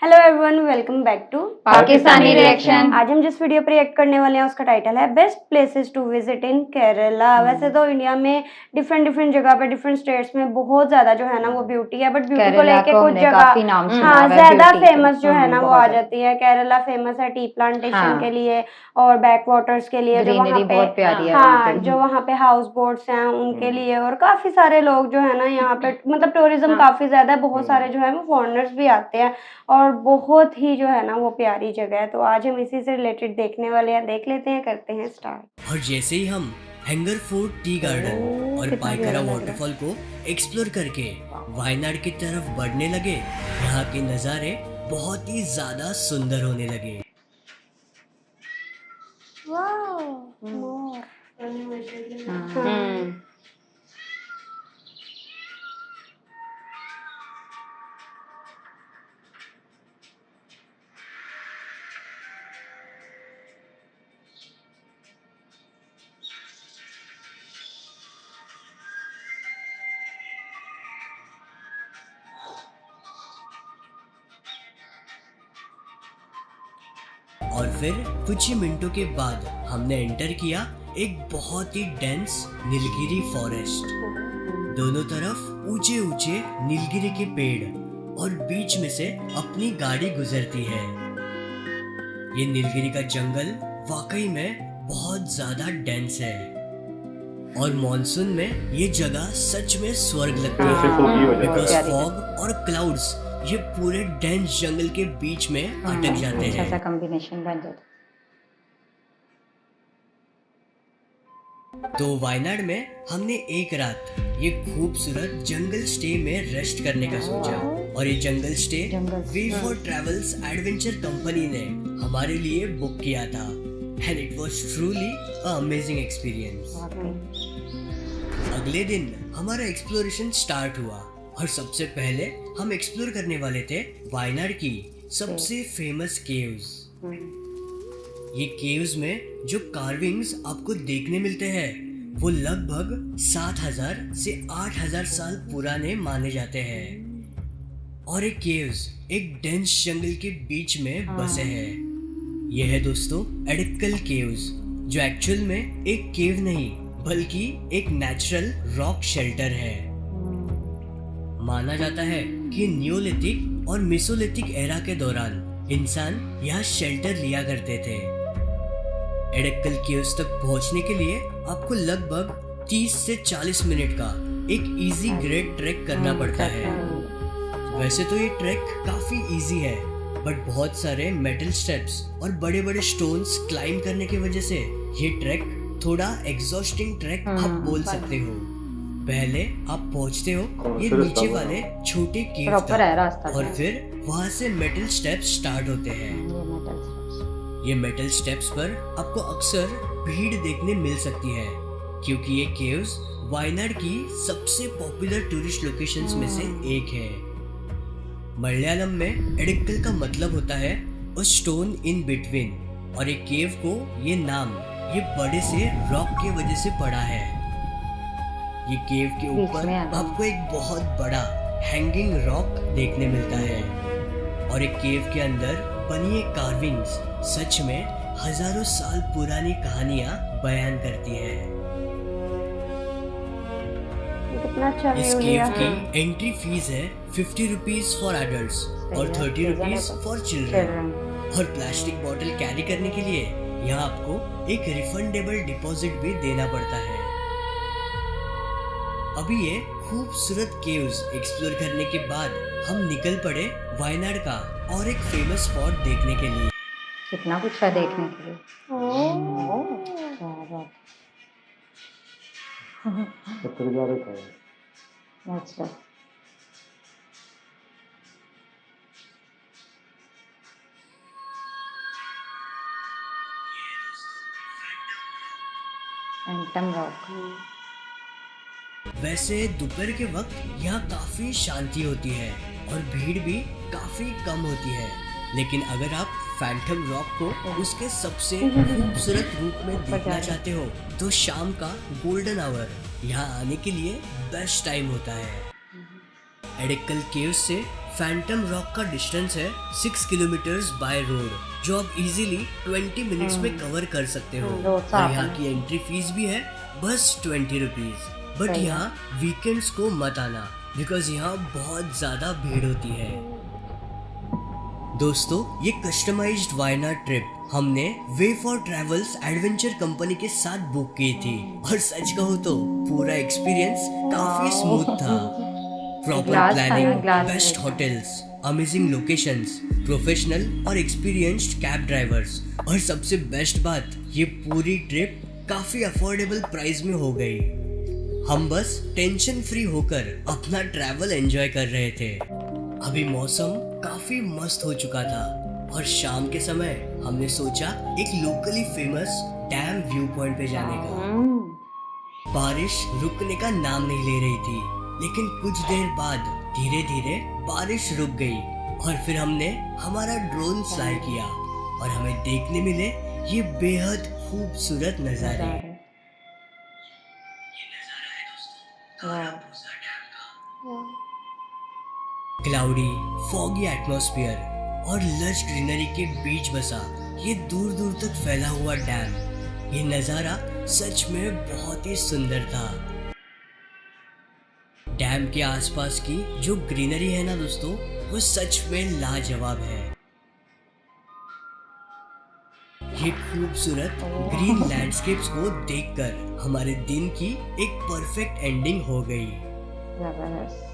Hello everyone, welcome back to Pakistani reaction. आज हम जिस वीडियो पर रिएक्ट करने वाले हैं उसका टाइटल है best places to visit in Kerala. वैसे तो इंडिया में डिफरेंट जगह पे डिफरेंट स्टेट्स में बहुत ज्यादा जो है ना वो ब्यूटी है, बट ब्यूटी को लेके कुछ जगह हाँ ज्यादा फेमस जो है ना वो आ जाती है। केरला फेमस है टी प्लांटेशन के लिए और बैक वाटर्स के लिए, जो वहाँ पे बहुत प्यारी है हाँ जो वहाँ पे हाउस बोट्स हैं उनके लिए, और काफी सारे लोग जो है ना यहाँ पे मतलब टूरिज्म काफी ज्यादा है, बहुत सारे जो है वो फॉरेनर्स भी आते हैं और बहुत ही जो है ना वो प्यारी जगह है। तो आज हम इसी से रिलेटेड देखने वाले हैं, देख लेते हैं, करते हैं स्टार्ट। और जैसे ही हम हैंगर फोर्ट टी गार्डन और पाइकरा वाटरफॉल को एक्सप्लोर करके वायनाड की तरफ बढ़ने लगे, यहाँ के नज़ारे बहुत ही ज्यादा सुंदर होने लगे। और फिर कुछ ही मिनटों के बाद हमने एंटर किया एक बहुत ही डेंस नीलगिरी फॉरेस्ट। दोनों तरफ ऊंचे ऊंचे नीलगिरी के पेड़ और बीच में से अपनी गाड़ी गुजरती है। ये नीलगिरी का जंगल वाकई में बहुत ज्यादा डेंस है और मॉनसून में ये जगह सच में स्वर्ग लगती है, बिकॉज फॉग और क्लाउड्स ये पूरे डेंस जंगल के बीच में अटक जाते हैं। अच्छा कॉम्बिनेशन बन जाता। तो वायनाड में हमने एक रात ये खूबसूरत जंगल स्टे में रेस्ट करने का सोचा और ये jungle stay way for travels adventure company ने हमारे लिए बुक किया था and it was truly a amazing experience. अगले दिन हमारा एक्सप्लोरेशन स्टार्ट हुआ और सबसे पहले हम एक्सप्लोर करने वाले थे वायनाड की सबसे फेमस केव्स। ये केव्स में जो कार्विंग्स आपको देखने मिलते हैं वो लगभग 7000 से 8000 साल पुराने माने जाते हैं और ये केव्स एक डेंस जंगल के बीच में बसे हैं। यह है दोस्तों एडिकल केव्स, जो एक्चुअल में एक केव नहीं बल्कि एक नेचुरल रॉक शेल्टर है। माना जाता है कि नियोलिथिक और मेसोलिथिक एरा के दौरान इंसान यहाँ शेल्टर लिया करते थे। एडिकल केव्स तक पहुँचने के लिए आपको लगभग 30 से 40 मिनट का एक इजी ग्रेड ट्रैक करना पड़ता है। वैसे तो ये ट्रैक काफी इजी है, बट बहुत सारे मेटल स्टेप्स और बड़े बड़े स्टोन्स क्लाइंब करने की वजह से ये ट्रैक थोड़ा एग्जॉस्टिंग ट्रैक आप बोल सकते हो। पहले आप पहुंचते हो ये नीचे वाले छोटे केव तक और फिर वहां से मेटल स्टेप्स स्टार्ट होते हैं। ये मेटल स्टेप्स पर आपको अक्सर भीड़ देखने मिल सकती है क्योंकि ये केव्स वायनाड की सबसे पॉपुलर टूरिस्ट लोकेशंस में से एक है। मलयालम में एडिकल का मतलब होता है अ स्टोन इन बिटवीन और एक केव को ये नाम ये बड़े से रॉक की वजह से पड़ा है। ये केव के ऊपर आपको एक बहुत बड़ा हैंगिंग रॉक देखने मिलता है और एक केव के अंदर बनी ये कार्विंग्स सच में हजारों साल पुरानी कहानियां बयान करती है। इस केव की एंट्री फीस है 50 रुपीज फॉर एडल्ट्स और 30 रुपीज फॉर चिल्ड्रन और प्लास्टिक बोतल कैरी करने के लिए यहाँ आपको एक रिफंडेबल डिपॉजिट भी देना पड़ता है। अभी ये खूबसूरत केव्स एक्सप्लोर करने के बाद हम निकल पड़े वायनाड का और एक फेमस स्पॉट देखने के लिए। कितना कुछ है देखने के लिए। अच्छा फैंटम रॉक। वैसे दोपहर के वक्त यहाँ काफी शांति होती है और भीड़ भी काफी कम होती है, लेकिन अगर आप फैंटम रॉक को उसके सबसे खूबसूरत रूप में देखना चाहते हो तो शाम का गोल्डन आवर यहाँ आने के लिए बेस्ट टाइम होता है। एडिकल केव्स से फैंटम रॉक का डिस्टेंस है 6 किलोमीटर्स बाय रोड, जो आप इजीली 20 मिनट्स में कवर कर सकते हो। रोड साफ और यहाँ है। की एंट्री फीस भी है बस 20 रुपीज। बट सही है। यहाँ वीकेंड्स को मत आना, बिकॉज यहाँ बहुत ज्यादा भीड़ होती है। दोस्तों, ये कस्टमाइज्ड वायनाड ट्रिप हमने way for travels adventure company के साथ बुक की थी, और सच कहूँ तो पूरा एक्सपीरियंस काफी स्मूथ था। प्रॉपर ग्लास था ना, प्लानिंग, ग्लास बेस्ट में। होटल्स, अमेजिंग लोकेशंस, प्रोफेशनल और एक्सपीरियंस्ड कैब ड्राइवर्स, और सबसे बेस्ट बात, ये पूरी ट्रिप काफी अफोर्डेबल प्राइस में हो गई। हम बस टेंशन फ्री होकर अपना ट्रैवल एंजॉय कर रहे थे। अभी मौसम काफी मस्त हो चुका था, और शाम के समय हमने सोचा एक locally famous dam view point पे जाने का। बारिश रुकने का नाम नहीं ले रही थी, लेकिन कुछ देर बाद धीरे धीरे बारिश रुक गई, और फिर हमने हमारा ड्रोन फ्लाई किया, और हमें देखने मिले ये बेहद खूबसूरत नजारे। क्लाउडी, फॉगी एटमॉस्फेयर और लश ग्रीनरी के बीच बसा ये दूर दूर तक फैला हुआ डैम, ये नजारा सच में बहुत ही सुंदर था। डैम के आसपास की जो ग्रीनरी है ना दोस्तों, वो सच में लाजवाब है। ये खूबसूरत ग्रीन लैंडस्केप्स को देखकर हमारे दिन की एक परफेक्ट एंडिंग हो गई। जबरदस्त।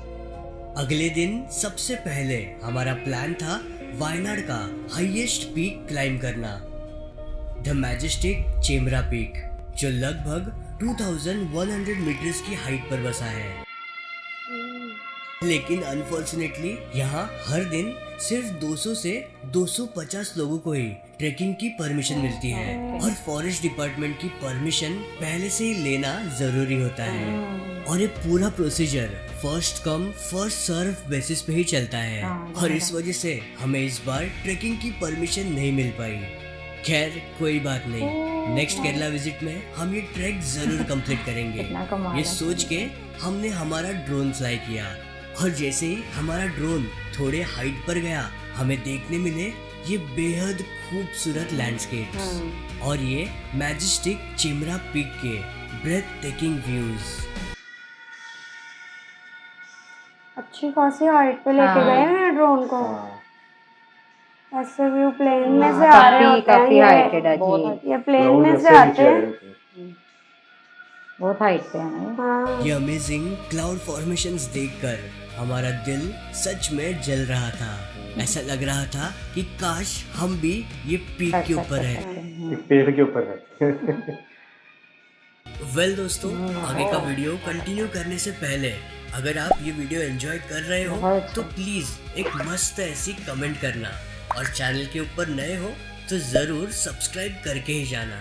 अगले दिन सबसे पहले हमारा प्लान था वायनाड का हाईएस्ट पीक क्लाइम करना, द मैजेस्टिक चेमरा पीक, जो लगभग 2100 मीटर्स की हाइट पर बसा है। लेकिन अनफॉर्चुनेटली यहाँ हर दिन सिर्फ 200 से 250 लोगों को ही ट्रेकिंग की परमिशन मिलती है, और फॉरेस्ट डिपार्टमेंट की परमिशन पहले से ही लेना जरूरी होता है। और ये पूरा procedure first come first serve basis पे ही चलता है, और इस वजह से हमें इस बार ट्रेकिंग की परमिशन नहीं मिल पाई। खैर कोई बात नहीं, नेक्स्ट केरला विजिट में हम ये ट्रैक जरूर कंप्लीट करेंगे। कितना कमाल ये है। सोच के हमने हमारा ड्रोन फ्लाई किया, और जैसे ही हमारा ड्रोन थोड़े हाइट पर गया, हमें देखने मिले ये बेहद खूबसूरत लैंडस्केप्स और ये मैजेस्टिक चेमरा पीक के ब्रेथ टेकिंग व्यूज। अच्छी खासी हाइट पे लेके हाँ। गए हैं ड्रोन को। ऐसे व्यू प्लेन में हाँ, से आ रहे काफी होते हैं काफी हाइटेड है ये जी, ये प्लेन में से आते हैं। बहुत हाइट पे है ना। हाँ ये अमेजिंग क्लाउड फॉर्मेशंस देखकर हमारा दिल सच में जल रहा था। ऐसा लग रहा था कि काश हम भी ये पीक के ऊपर है। एक पेड़ के ऊपर है। वेल दोस्तों, आगे का वीडियो कंटिन्यू करने से पहले अगर आप ये वीडियो एंजॉय कर रहे हो बहुत तो प्लीज एक मस्त ऐसी कमेंट करना, और चैनल के ऊपर नए हो तो जरूर सब्सक्राइब करके ही जाना।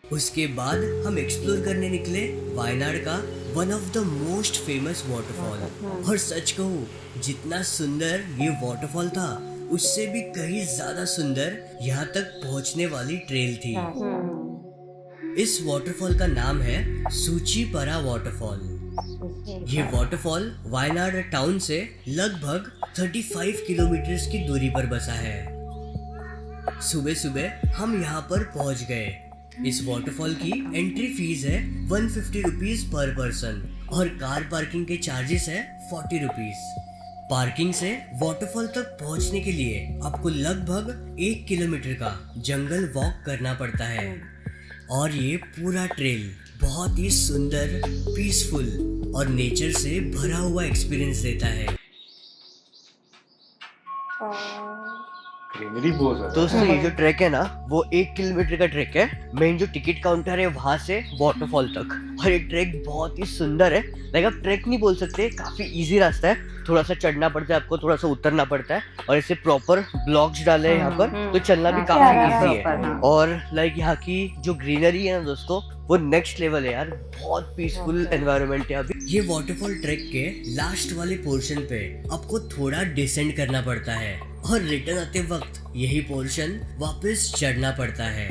उसके बाद हम एक्सप्लोर करने निकले वायनाड का one of the most famous waterfall. और सच कहूँ, जितना सुंदर ये वाटरफॉल था, उससे भी कहीं ज्यादा सुंदर यहाँ तक पहुँचने वाली ट्रेल थी। इस वाटरफॉल का नाम है सूचीपरा वाटरफॉल। ये वाटरफॉल वायनाड टाउन से लगभग 35 किलोमीटर की दूरी पर बसा है। सुबह सुबह हम यहाँ पर पहुँच गए। इस वाटरफॉल की एंट्री फीस है 150 रुपीज पर पर्सन, और कार पार्किंग के चार्जेस है 40 रुपीज। पार्किंग से वाटरफॉल तक पहुंचने के लिए आपको लगभग 1 किलोमीटर का जंगल वॉक करना पड़ता है, और ये पूरा ट्रेल बहुत ही सुंदर, पीसफुल और नेचर से भरा हुआ एक्सपीरियंस देता है। ग्रीनरी बहुत ज्यादा है। दोस्तों, ये जो ट्रैक है ना, वो 1 किलोमीटर का ट्रैक है। मेन जो टिकट काउंटर है वहां से वाटरफॉल तक, और ये ट्रैक बहुत ही सुंदर है। लाइक आप ट्रैक नहीं बोल सकते, काफी इजी रास्ता है। थोड़ा सा चढ़ना पड़ता है आपको, थोड़ा सा उतरना पड़ता है, और ऐसे प्रॉपर ब्लॉक्स डाले हैं यहाँ पर, तो चलना भी काफी इजी है। और लाइक यहाँ की जो ग्रीनरी है ना दोस्तों, वो नेक्स्ट लेवल है यार। बहुत पीसफुल एनवायरनमेंट है अभी। ये वाटरफॉल ट्रैक के लास्ट वाले पोर्शन पे आपको थोड़ा डिसेंड करना पड़ता है, और रिटर्न आते वक्त यही पोर्शन वापस चढ़ना पड़ता है,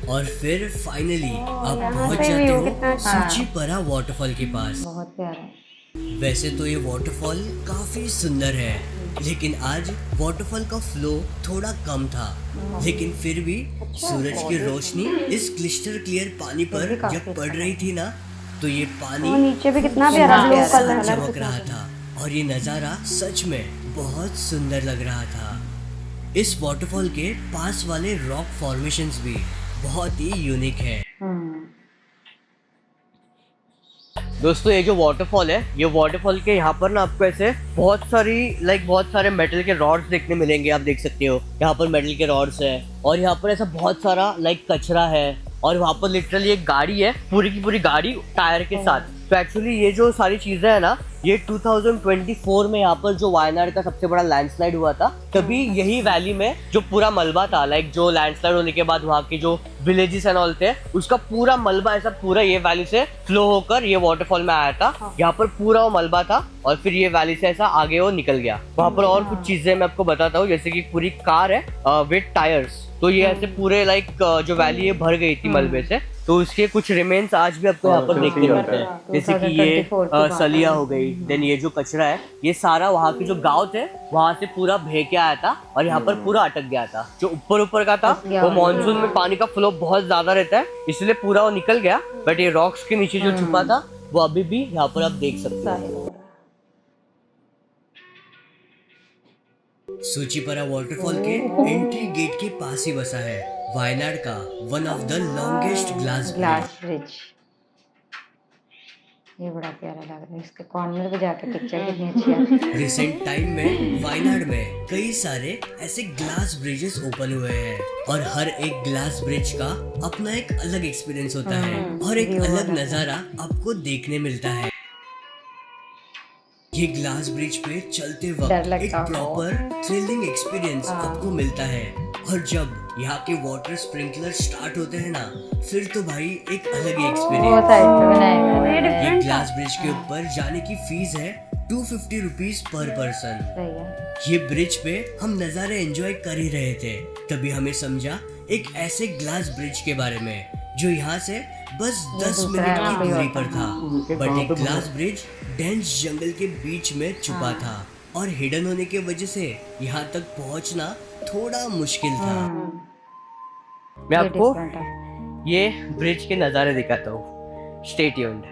और फिर फाइनली आप यहाँ पहुंच से जाते view हो कितना अच्छा है। सूचीपरा वाटरफॉल के पास। बहुत प्यारा है। वैसे तो ये वाटरफॉल काफी सुंदर है, लेकिन आज वाटरफॉल का फ्लो थोड़ा कम था, लेकिन फिर भी सूरज की रोशनी इस क्लिस्टर क्लियर पानी पर जब पड़ रही थी ना, तो ये पानी वो नीचे भी कितना प्यारा ब्लू कलर चमक रहा था और ये नज़ारा सच में बहुत सुंदर लग रहा था। इस वाटरफॉल के पास वाले रॉक फॉर्मेशंस भी बहुत ही यूनिक है। दोस्तों ये जो वाटरफॉल है, ये वाटरफॉल के यहाँ पर ना आपको ऐसे बहुत सारे मेटल के रॉड्स देखने मिलेंगे। आप देख सकते हो यहाँ पर मेटल के रॉड्स है और यहाँ पर ऐसा बहुत सारा कचरा है और वहाँ पर लिटरली एक गाड़ी है, पूरी की पूरी गाड़ी टायर के साथ। तो एक्चुअली ये जो सारी चीजें है ना, ये 2024 में यहाँ पर जो वायनाड का सबसे बड़ा लैंडस्लाइड हुआ था, तभी यही वैली में जो पूरा मलबा था, जो लैंडस्लाइड होने के बाद वहाँ के जो विलेजेस एंड ऑल थे, उसका पूरा मलबा ऐसा पूरा ये वैली से फ्लो होकर ये वाटरफॉल में आया था। यहाँ पर पूरा वो मलबा था और फिर ये वैली से ऐसा आगे वो निकल गया। वहाँ पर और कुछ चीजें मैं आपको बताता हूँ, जैसे कि पूरी कार है विद टायर्स, तो ये ऐसे पूरे जो वैली है भर गई थी मलबे से, तो उसके कुछ रिमेन्स आज भी आपको यहाँ पर देखने मिलते हैं। जैसे कि ये सलिया हो गई, देन ये जो कचरा है, ये सारा वहाँ के जो गांव थे वहाँ से पूरा बह के आया था और यहाँ पर पूरा अटक गया था। जो ऊपर का था वो मानसून में पानी का फ्लो बहुत ज्यादा रहता है, इसलिए पूरा वो निकल गया, बट ये रॉक्स के नीचे जो छुपा था वो अभी भी यहाँ पर आप देख सकते हैं। सूचीपरा वाटरफॉल के एंट्री गेट के पास ही बसा है वायनाड का one of the longest glass bridge. ये बड़ा प्यारा लग रहा है, इसके कॉर्नर पे जाके पिक्चर कितनी अच्छी है। रिसेंट टाइम में वायनाड में कई सारे ऐसे ग्लास ब्रिजेस ओपन हुए हैं और हर एक ग्लास ब्रिज का अपना एक अलग एक्सपीरियंस होता है और एक अलग नजारा आपको देखने मिलता है। ये ग्लास ब्रिज पे चलते वक्त एक प्रॉपर थ्रिलिंग एक्सपीरियंस आपको मिलता है और जब यहाँ के वाटर स्प्रिंकलर स्टार्ट होते हैं ना, फिर तो भाई एक अलग ही एक्सपीरियंस। ये ग्लास ब्रिज के ऊपर जाने की फीस है 250 रुपीज पर पर्सन। ये ब्रिज पे हम नज़ारे एंजॉय कर ही रहे थे, तभी हमें समझा एक ऐसे ग्लास ब्रिज के बारे में जो यहाँ से बस 10 मिनट की दूरी पर था, बट एक ग्लास ब्रिज डेंस जंगल के बीच में छुपा था और हिडन होने की वजह से यहाँ तक पहुँचना थोड़ा मुश्किल था। मैं आपको ये ब्रिज के नज़ारे दिखाता हूँ, स्टे ट्यून्ड।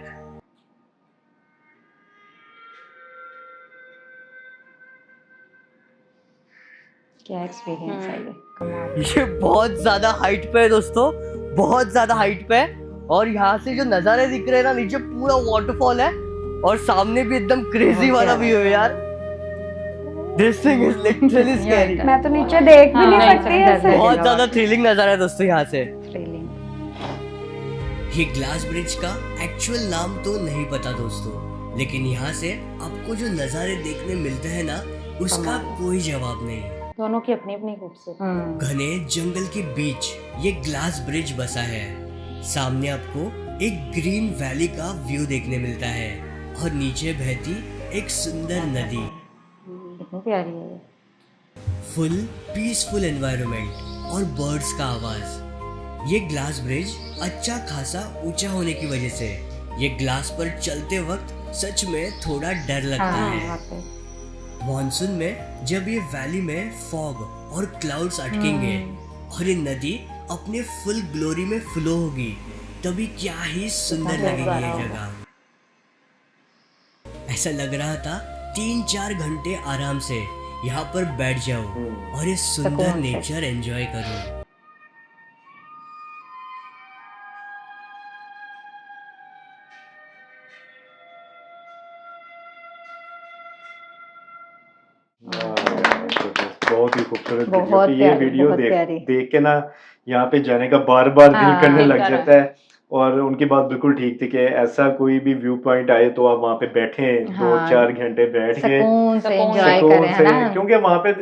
क्या एक्सपीरियंस है ये बहुत ज्यादा हाइट पे है दोस्तों, बहुत ज्यादा हाइट पे है और यहाँ से जो नज़ारे दिख रहे हैं ना, नीचे पूरा वाटरफॉल है और सामने भी एकदम क्रेजी वाला व्यू है यार। This thing is literally scary। मैं तो नीचे देख भी नहीं सकती ऐसे। बहुत ज्यादा थ्रिलिंग नजारा है दोस्तों यहाँ से। ये ग्लास ब्रिज का एक्चुअल नाम तो नहीं पता दोस्तों, लेकिन यहाँ से आपको जो नजारे देखने मिलते हैं ना, उसका कोई जवाब नहीं। दोनों की अपनी अपनी खूबसूरती। घने जंगल के बीच ये ग्लास ब्रिज बसा है। सामने आपको एक ग्रीन वैली का व्यू देखने मिलता है और नीचे बहती एक सुंदर नदी। कितनी प्यारी है। फुल पीसफुल एनवायरनमेंट और बर्ड्स का आवाज। ये ग्लास ब्रिज अच्छा खासा ऊंचा होने की वजह से ये ग्लास पर चलते वक्त सच में थोड़ा डर लगता है। मॉनसून में जब ये वैली में फॉग और क्लाउड्स अटकेंगे और ये नदी अपने फुल ग्लोरी में फ्लो होगी, तभी क्या ही सुंदर लगेगी ये जगह। ऐसा लग रहा था 3-4 घंटे आराम से यहाँ पर बैठ जाओ और ये सुंदर नेचर एंजॉय करो। बहुत ही खूबसूरत वीडियो। बहुत कि ये प्यारी, वीडियो बहुत प्यारी। देख के ना यहाँ पे जाने का बार बार दिल हाँ, करने दिल लग कर रहा जाता है। और उनकी बात बिल्कुल ठीक थी कि ऐसा कोई भी व्यू पॉइंट आए तो आप वहाँ पे बैठे 2-4 घंटे बैठ के सुकून से एंजॉय सुकून करें, है से, ना? क्योंकि वहाँ पे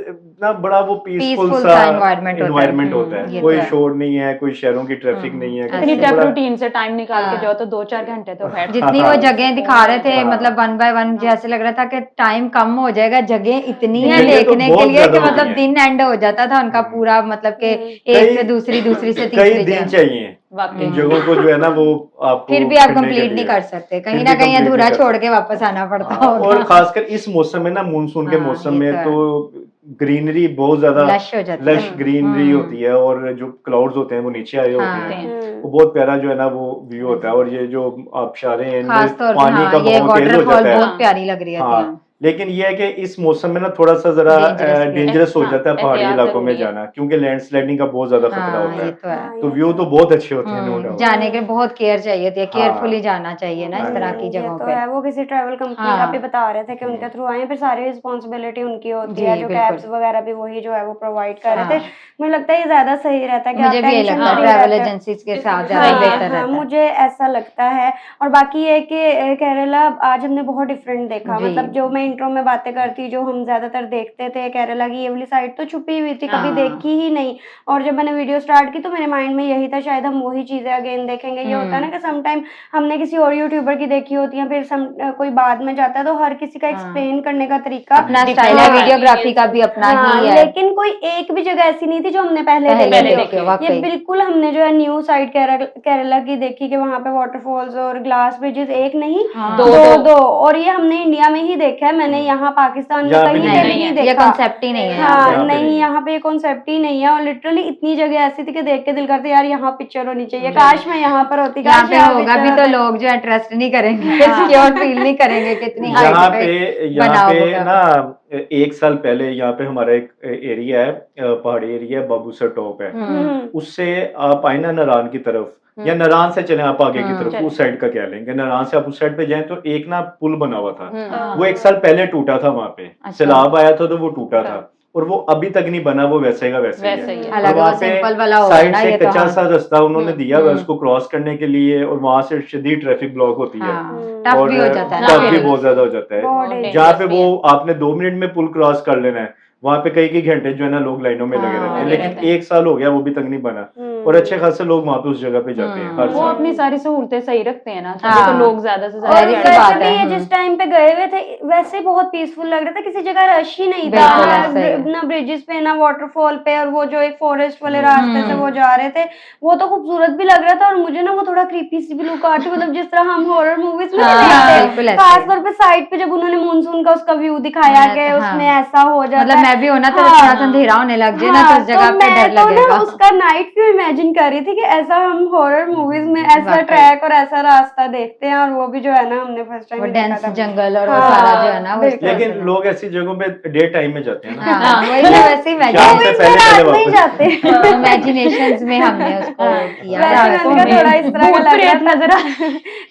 ना बड़ा वो पीसफुल Peaceful सा सा environment होता है। ये कोई तो है। शोर नहीं है, कोई शहरों की ट्रैफिक नहीं है। इतनी बड़ा- टफ रूटीन से टाइम निकाल के जाओ तो 2-4 घंटे तो बैठ जितनी वो जगह दिखा रहे थे, हाँ। मतलब 1 बाय 1 जैसे लग रहा था कि टाइम कम हो जाएगा, जगह इतनी है जगह तो देखने के बहुत लिए कि ज्यादा मतलब होती है। दिन एंड हो जाता था उनका पूरा, मतलब कि एक से दूसरी से कई तीसरी दिन जगह। चाहिए वाकई इन जगहों को जो है ना वो आपको फिर भी आप करने के कंप्लीट लिए। नहीं कर सकते, कहीं फिर ना भी कहीं complete अधूरा नहीं कर छोड़ सकते। के वापस आना पड़ता हाँ, होगा। और खासकर इस मौसम में ना, मानसून के हाँ, मौसम ये में तो तो ग्रीनरी बहुत ज्यादा लश हो जाती है। लश ग्रीनरी होती है, और जो क्लाउड्स होते हैं वो नीचे आए होते हाँ। हैं, वो बहुत प्यारा जो है ना वो व्यू होता है। और ये जो आबशारें हैं खास इनमें तौर पे पानी का ये बहाव तेज हो वाटरफॉल जाता है। बहुत प्यारी लग रही है। हाँ, लेकिन ये है कि इस मौसम में ना थोड़ा सा जरा Dangerous भी है। डेंजरस हो हाँ, जाता है पहाड़ी एहतियात इलाकों में जरूरी है। जाना, क्योंकि लैंडस्लाइडिंग का बहुत ज्यादा खतरा हाँ, होता ये है। तो है। तो व्यू तो बहुत अच्छे होते हैं, नो डाउट। जाने के बहुत केयर चाहिए होती है, हाँ। केयरफुली जाना चाहिए ना इस हाँ, तरह की ये जगहों तो पे। है। वो किसी ट्रैवल कंपनी का हाँ। भी बता रहे थे कि उनके थ्रू आए, फिर सारी रिस्पॉन्सिबिलिटी उनकी होती जी, है, जो बिल्कुल। कैब्स वगैरह भी वही जो है वो प्रोवाइड कर रहे थे। हाँ। मुझे लगता है ये ज्यादा सही रहता है कि मुझे आप भी यही टेंशन लगता है, फ्री ट्रैवल रहते हो। एजेंसीज के साथ सही ज्यादा है। बेहतर हाँ, रहता है। मुझे ऐसा लगता है। और बाकी ये है कि केरला आज हमने बहुत डिफरेंट देखा। जी। मतलब जो मैं इंट्रो में बातें करती, जो हम ज्यादातर देखते थे केरला की ये वाली साइड तो छुपी हुई थी, कभी हाँ। देखी ही नहीं। और जब मैंने वीडियो स्टार्ट की तो मेरे माइंड में यही था शायद हम वही चीजें अगेन देखेंगे। ये होता है ना कि समटाइम हमने किसी और यूट्यूबर की देखी होती है, फिर कोई बाद में जाता है तो हर किसी का हाँ। एक्सप्लेन करने का तरीका अपना Different स्टाइल है, हाँ। वीडियोग्राफी का भी अपना हाँ, ही है। लेकिन कोई एक भी जगह ऐसी नहीं थी जो हमने पहले पहले देखी हो। देखी हो, ये वाकई। बिल्कुल हमने जो है न्यू साइड केरला की देखी कि वहां पे वाटरफॉल्स और ग्लास ब्रिजेस एक नहीं हाँ। दो दो। दो। और ये हमने इंडिया में ही देखा है, मैंने यहाँ पाकिस्तान में यहाँ पे कहीं नहीं पे है। भी नहीं ये देखा। ये कॉन्सेप्ट ही नहीं है यहाँ हाँ, पे। यहाँ पे नहीं, नहीं है। यहाँ पे ये कॉन्सेप्ट ही नहीं है। और लिटरली इतनी जगह ऐसी थी कि देख के दिल करते यार यहाँ पिक्चर होनी चाहिए, काश मैं यहाँ पर होती, यहाँ काश पे यहाँ होगा पिक्चर भी तो होते। लोग जो है ट्रस्ट नहीं करेंगे, सिक्योर फील नहीं करेंगे कितनी यहाँ हाइट पे पे यहाँ बना पे होगा। ना 1 साल पहले यहाँ पे हमारा एक एरिया है, पहाड़ी एरिया है, बाबूसर टॉप है। हम्म। उससे आप आए ना नारायण की तरफ, या नारायण से चले आप आगे की तरफ, चले। उस साइड का कह लेंगे, नारायण से आप उस साइड पे जाएं तो एक ना पुल बना हुआ था। हम्म। वो 1 साल पहले टूटा था वहां पे, अच्छा। सैलाब आया था तो वो टूटा था, और वो अभी तक नहीं बना, वो वैसे का वैसे ही वैसे ही है। है। और हालांकि वहाँ वो पे सिंपल वाला होगा साइड ना, से ये तो कच्चा हाँ। सा रास्ता उन्होंने दिया हुआ है हम्म। उसको क्रॉस करने के लिए, और वहां से शदीद ट्रैफिक ब्लॉक होती है, हाँ, टफ और भी हो जाता है ना टफ भी फिर। बहुत ज्यादा हो जाता बहुत है। dangerous जहाँ पे भी वो है। आपने 2 मिनट में पुल क्रॉस कर लेना है, वहां पे कई घंटे जो है ना लोग लाइनों में लगे हाँ, रहते हैं, लगे लेकिन रहते हैं। 1 साल हो गया वो भी तक नहीं बना, और अच्छे खासे लोग वहां पे उस जगह पे जाते हैं हर वो साल। अपनी सारी सहूलतें सही रखते हैं ना, तभी हाँ। तो लोग ज्यादा से और ज्यादा जाहिर सी जाते हैं। बात वैसे है। भी ये जिस टाइम पे गए हुए थे वैसे बहुत पीसफुल लग रहा था, किसी जगह रश ही नहीं था, बिल्कुल ना ऐसा ही है। ना ब्रिजेस पे ना वाटरफॉल पे। और वो जो एक फॉरेस्ट वाले रास्ते से वो जा रहे थे वो तो खूबसूरत भी लग रहा था। और मुझे ना वो थोड़ा क्रीपी सी भी लुक आती, मतलब जिस तरह हम हॉरर मूवीज में हाँ, देखते बिल्कुल हैं, ऐसे ही। खासतौर पे साइड पे जब उन्होंने मानसून का उसका व्यू दिखाया कि हाँ। उसमें ऐसा हो जाता मतलब है। मैं भी होना तो हाँ। थोड़ा सा अंधेरा होने लग जाए ना, तो उस जगह पे मैं डर तो लगेगा। ना उसका नाइट व्यू इमेजिन कर रही थी कि ऐसा हम हॉरर मूवीज में ऐसा वाकई। ट्रैक और ऐसा रास्ता देखते हैं, और वो भी जो है ना हमने फर्स्ट टाइम वो ही देखा डेंस था। जंगल और वो हाँ, सारा जो है ना वो इस तरह लेकिन से लोग ऐसी जगहों पे डे टाइम में जाते हैं ना, हाँ, वही ना, वैसे ही शाम से मूवीज पहले में पहले रात में ही वापस। जाते इमेजिनेशंस में हमने उसको किया। वैसे रात मैंने को कहा में। थोड़ा इस तरह का भूत लग रहा प्रेत था नजर आ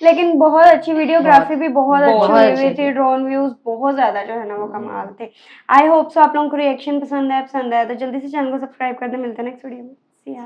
लेकिन बहुत अच्छी वीडियोग्राफी भी बहुत अच्छी बहुत हुई अच्छी हुई थी, थी। ड्रोन व्यूज बहुत ज्यादा जो है ना वो कमाल थे। आई होप सो आप लोगों को रिएक्शन पसंद है तो जल्दी से चैनल को सब्सक्राइब कर दे। मिलते हैं नेक्स्ट वीडियो में। See ya.